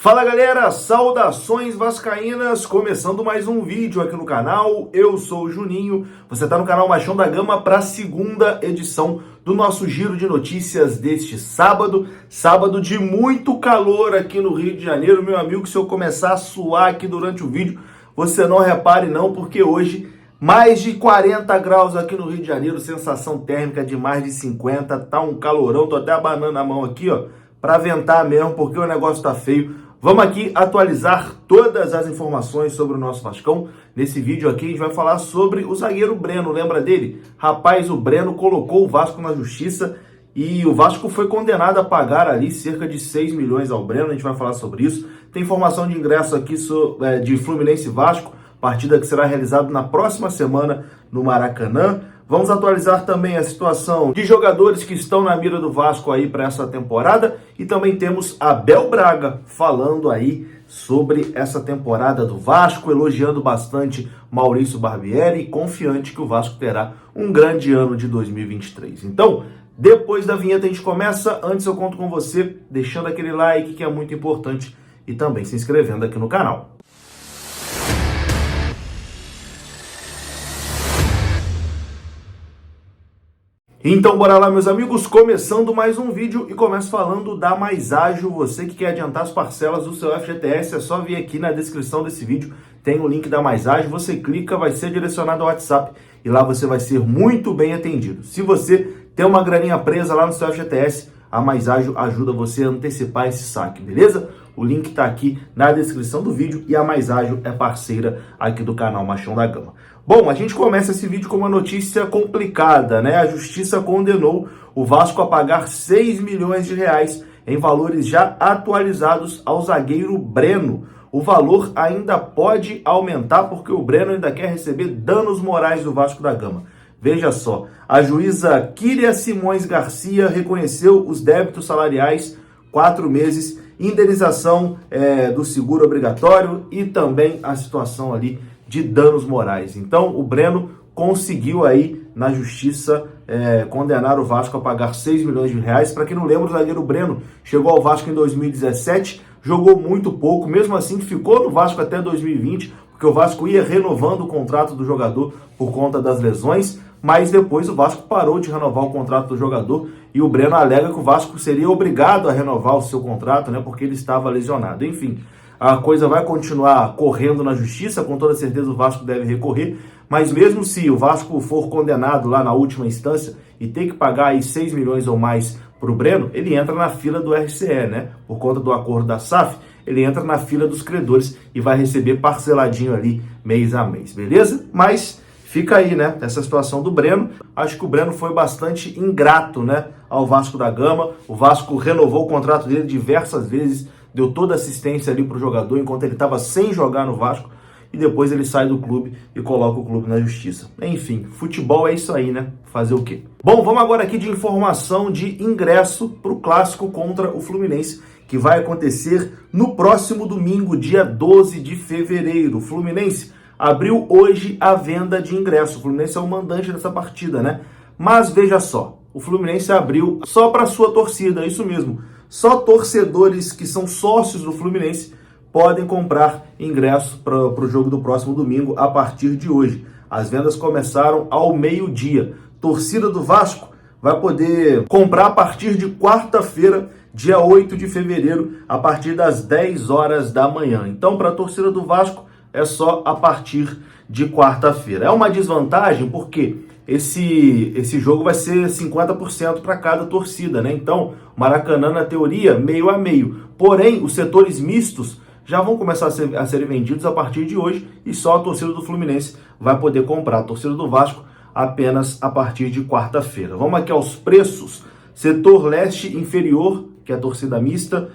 Fala galera, saudações vascaínas, começando mais um vídeo aqui no canal, eu sou o Juninho, você está no canal Machão da Gama para a segunda edição do nosso giro de notícias deste sábado de muito calor aqui no Rio de Janeiro, meu amigo, se eu começar a suar aqui durante o vídeo, você não repare não, porque hoje mais de 40 graus aqui no Rio de Janeiro, sensação térmica de mais de 50, tá um calorão, tô até abanando a mão aqui, ó, para ventar mesmo, porque o negócio tá feio. Vamos aqui atualizar todas as informações sobre o nosso Vascão. Nesse vídeo aqui a gente vai falar sobre o zagueiro Breno, lembra dele? Rapaz, o Breno colocou o Vasco na justiça e o Vasco foi condenado a pagar ali cerca de 6 milhões ao Breno, a gente vai falar sobre isso. Tem informação de ingresso aqui de Fluminense e Vasco, partida que será realizada na próxima semana no Maracanã. Vamos atualizar também a situação de jogadores que estão na mira do Vasco aí para essa temporada. E também temos Abel Braga falando aí sobre essa temporada do Vasco, elogiando bastante Maurício Barbieri e confiante que o Vasco terá um grande ano de 2023. Então, depois da vinheta a gente começa. Antes eu conto com você deixando aquele like que é muito importante e também se inscrevendo aqui no canal. Então bora lá meus amigos, começando mais um vídeo e começo falando da Mais Ágil. Você que quer adiantar as parcelas do seu FGTS, é só vir aqui na descrição desse vídeo, tem o link da Mais Ágil, você clica, vai ser direcionado ao WhatsApp e lá você vai ser muito bem atendido. Se você tem uma graninha presa lá no seu FGTS, a Mais Ágil ajuda você a antecipar esse saque, beleza? O link tá aqui na descrição do vídeo e a Mais Ágil é parceira aqui do canal Machão da Gama. Bom, a gente começa esse vídeo com uma notícia complicada, né? A justiça condenou o Vasco a pagar 6 milhões de reais em valores já atualizados ao zagueiro Breno. O valor ainda pode aumentar porque o Breno ainda quer receber danos morais do Vasco da Gama. Veja só, a juíza Kíria Simões Garcia reconheceu os débitos salariais, 4 meses, indenização do seguro obrigatório e também a situação ali de danos morais. Então, o Breno conseguiu aí, na justiça, condenar o Vasco a pagar 6 milhões de reais. Para quem não lembra, o zagueiro Breno chegou ao Vasco em 2017, jogou muito pouco, mesmo assim ficou no Vasco até 2020, porque o Vasco ia renovando o contrato do jogador por conta das lesões, mas depois o Vasco parou de renovar o contrato do jogador e o Breno alega que o Vasco seria obrigado a renovar o seu contrato, né, porque ele estava lesionado. Enfim, a coisa vai continuar correndo na justiça, com toda certeza o Vasco deve recorrer, mas mesmo se o Vasco for condenado lá na última instância e ter que pagar aí 6 milhões ou mais para o Breno, ele entra na fila do RCE, né? Por conta do acordo da SAF, ele entra na fila dos credores e vai receber parceladinho ali mês a mês, beleza? Mas fica aí, né, essa situação do Breno. Acho que o Breno foi bastante ingrato, né, ao Vasco da Gama. O Vasco renovou o contrato dele diversas vezes, deu toda a assistência ali pro jogador enquanto ele estava sem jogar no Vasco e depois ele sai do clube e coloca o clube na justiça. Enfim, futebol é isso aí, né? Fazer o quê? Bom, vamos agora aqui de informação de ingresso pro clássico contra o Fluminense, que vai acontecer no próximo domingo, dia 12 de fevereiro. O Fluminense abriu hoje a venda de ingresso. O Fluminense é o mandante dessa partida, né? Mas veja só, o Fluminense abriu só para sua torcida, isso mesmo. Só torcedores que são sócios do Fluminense podem comprar ingresso para o jogo do próximo domingo a partir de hoje. As vendas começaram ao meio-dia. Torcida do Vasco vai poder comprar a partir de quarta-feira, dia 8 de fevereiro, a partir das 10 horas da manhã. Então, para a torcida do Vasco, é só a partir de quarta-feira. É uma desvantagem porque esse jogo vai ser 50% para cada torcida, né? Então, o Maracanã, na teoria, meio a meio. Porém, os setores mistos já vão começar a serem vendidos a partir de hoje e só a torcida do Fluminense vai poder comprar. A torcida do Vasco apenas a partir de quarta-feira. Vamos aqui aos preços. Setor leste inferior, que é a torcida mista,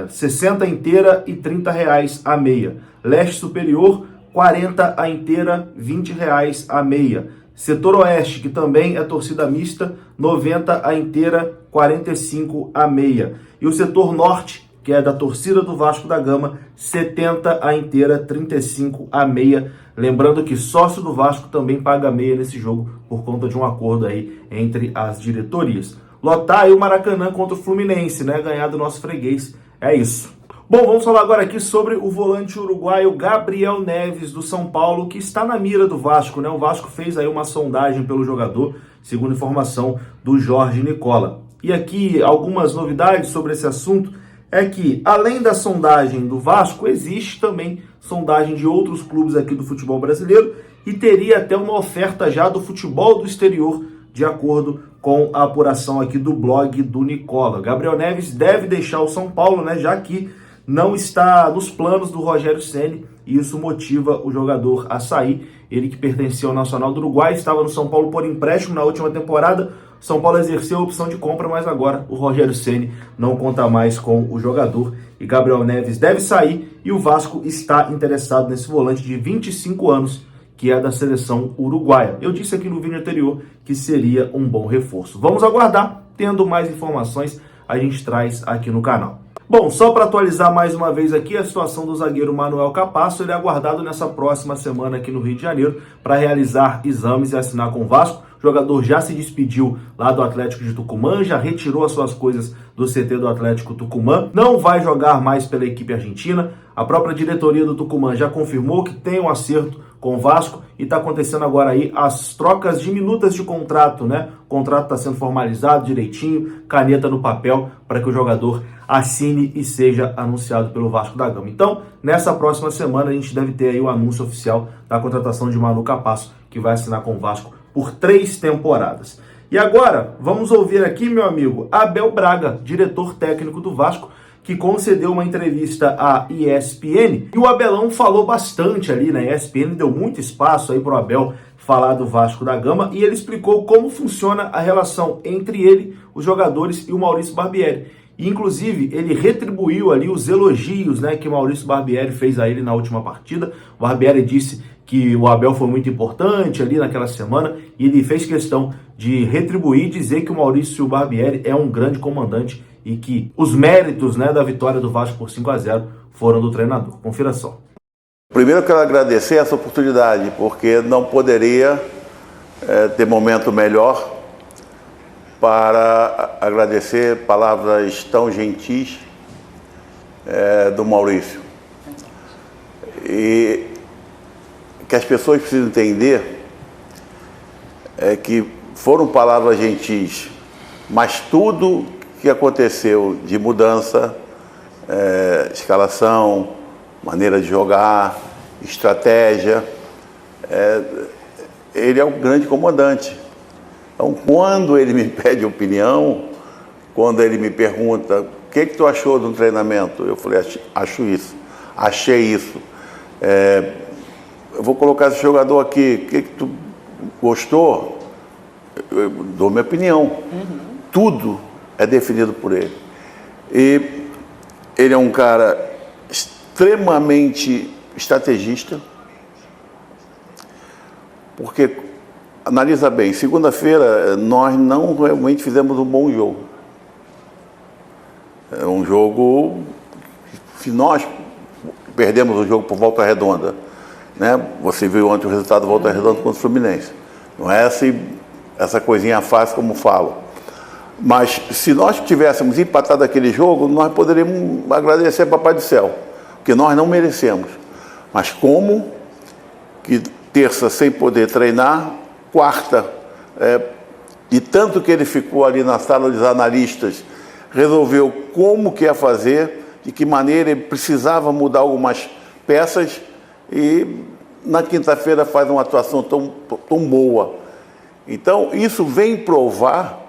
60 inteira e R$30 a meia. Leste superior, 40 a inteira, R$20 a meia. Setor oeste, que também é torcida mista, 90 a inteira, 45 a meia. E o setor norte, que é da torcida do Vasco da Gama, 70 a inteira, 35 a meia. Lembrando que sócio do Vasco também paga meia nesse jogo por conta de um acordo aí entre as diretorias. Lotar aí o Maracanã contra o Fluminense, né? Ganhar do nosso freguês. É isso. Bom, vamos falar agora aqui sobre o volante uruguaio Gabriel Neves, do São Paulo, que está na mira do Vasco, né? O Vasco fez aí uma sondagem pelo jogador, segundo informação do Jorge Nicola. E aqui algumas novidades sobre esse assunto é que, além da sondagem do Vasco, existe também sondagem de outros clubes aqui do futebol brasileiro e teria até uma oferta já do futebol do exterior, de acordo com a apuração aqui do blog do Nicola. Gabriel Neves deve deixar o São Paulo, né, já que não está nos planos do Rogério Ceni e isso motiva o jogador a sair. Ele que pertencia ao Nacional do Uruguai, estava no São Paulo por empréstimo na última temporada. São Paulo exerceu a opção de compra, mas agora o Rogério Ceni não conta mais com o jogador e Gabriel Neves deve sair e o Vasco está interessado nesse volante de 25 anos, que é da seleção uruguaia. Eu disse aqui no vídeo anterior que seria um bom reforço. Vamos aguardar, tendo mais informações a gente traz aqui no canal. Bom, só para atualizar mais uma vez aqui a situação do zagueiro Manuel Capasso, ele é aguardado nessa próxima semana aqui no Rio de Janeiro para realizar exames e assinar com o Vasco. O jogador já se despediu lá do Atlético de Tucumã, já retirou as suas coisas do CT do Atlético Tucumã, não vai jogar mais pela equipe argentina. A própria diretoria do Tucumã já confirmou que tem um acerto com o Vasco e está acontecendo agora aí as trocas de minutas de contrato, né? O contrato está sendo formalizado direitinho, caneta no papel para que o jogador assine e seja anunciado pelo Vasco da Gama. Então, nessa próxima semana a gente deve ter aí o anúncio oficial da contratação de Manu Capasso, que vai assinar com o Vasco por 3 temporadas. E agora, vamos ouvir aqui, meu amigo, Abel Braga, diretor técnico do Vasco, que concedeu uma entrevista à ESPN, e o Abelão falou bastante ali na ESPN, deu muito espaço aí para o Abel falar do Vasco da Gama, e ele explicou como funciona a relação entre ele, os jogadores e o Maurício Barbieri. E, inclusive, ele retribuiu ali os elogios, né, que o Maurício Barbieri fez a ele na última partida. O Barbieri disse que o Abel foi muito importante ali naquela semana e ele fez questão de retribuir e dizer que o Maurício Barbieri é um grande comandante e que os méritos, né, da vitória do Vasco por 5-0 foram do treinador. Confira só. Primeiro eu quero agradecer essa oportunidade, porque não poderia ter momento melhor para agradecer palavras tão gentis do Maurício. E que as pessoas precisam entender que foram palavras gentis, mas tudo que aconteceu de mudança, escalação, maneira de jogar, estratégia, ele é um grande comandante. Então, quando ele me pede opinião, quando ele me pergunta o que tu achou do treinamento, eu falei, acho isso, achei isso. Eu vou colocar esse jogador aqui, o que tu gostou? Eu dou minha opinião. Tudo é definido por ele. E ele é um cara extremamente estrategista, porque, analisa bem, segunda-feira nós não realmente fizemos um bom jogo. É um jogo, se nós perdemos o jogo por Volta Redonda, né? Você viu ontem o resultado do Volta Redonda contra o Fluminense. Não é essa coisinha fácil como falo. Mas se nós tivéssemos empatado aquele jogo, nós poderíamos agradecer ao Papai do Céu, porque nós não merecemos. Mas como que terça sem poder treinar, quarta, e tanto que ele ficou ali na sala dos analistas, resolveu como que ia fazer, de que maneira ele precisava mudar algumas peças, e na quinta-feira faz uma atuação tão boa. Então, isso vem provar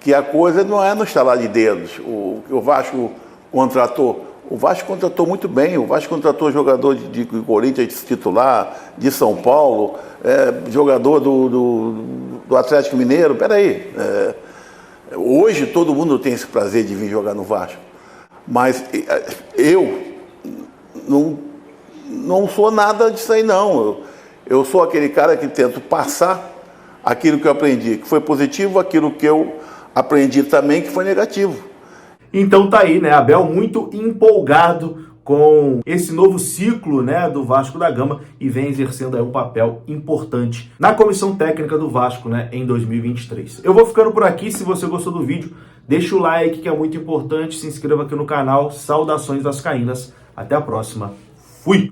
que a coisa não é no estalar de dedos. O Vasco contratou. O Vasco contratou muito bem. O Vasco contratou jogador de Corinthians titular, de São Paulo, jogador do Atlético Mineiro. Peraí. Hoje todo mundo tem esse prazer de vir jogar no Vasco. Mas eu não sou nada disso aí, não. Eu sou aquele cara que tento passar aquilo que eu aprendi, que foi positivo, aquilo que eu aprendi também, que foi negativo. Então tá aí, né, Abel muito empolgado com esse novo ciclo, né, do Vasco da Gama e vem exercendo aí um papel importante na comissão técnica do Vasco, né, em 2023. Eu vou ficando por aqui. Se você gostou do vídeo, Deixa o like que é muito importante, se inscreva aqui no canal. Saudações vascaínas. Até a próxima. Fui!